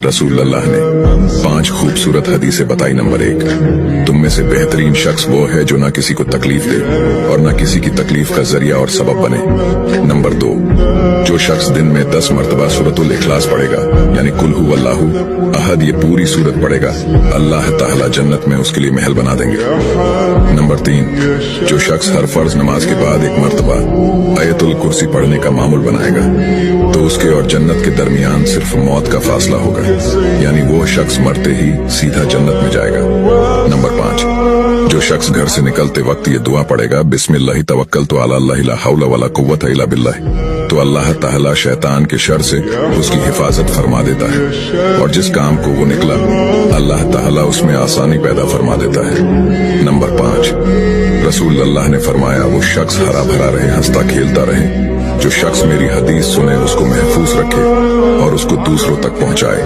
रसूल अल्लाह ने 5 खूबसूरत हदीसें बताई। नंबर 1, तुम में से बेहतरीन शख्स वो है जो ना किसी को तकलीफ दे और ना किसी की तकलीफ का जरिया और सबब बने। नंबर 2, जो शख्स दिन में 10 मरतबा सूरतुल इखलास पढ़ेगा, यानी कुल हु अल्लाहु अहद, ये पूरी सूरत पढ़ेगा, अल्लाह ताला जन्नत में उसके लिए महल बना देंगे। नंबर 3, जो शख्स हर फर्ज नमाज के बाद 1 मरतबा आयतुल कुर्सी पढ़ने का मामूल बनाएगा तो उसके और जन्नत के दरमियान सिर्फ मौत का फासला होगा, यानी वो शख्स मरते ही सीधा जन्नत में जाएगा। नंबर 5, जो शख्स घर से निकलते वक्त ये दुआ पढ़ेगा, बिस्मिल्लाहि तवक्कलतु अला अल्लाह ला हौला वला कुव्वता इल्ला बिल्लाह, तो अल्लाह ताला शैतान के शर से उसकी हिफाजत फरमा देता है और जिस काम को वो निकला अल्लाह ताला उसमें आसानी पैदा फरमा देता है। नंबर 5, रसूल अल्लाह ने फरमाया, वो शख्स हरा भरा रहे, हंसता खेलता रहे। जो शख्स मेरी हदीस सुने उसको महफूज रखे और उसको दूसरों तक पहुंचाए।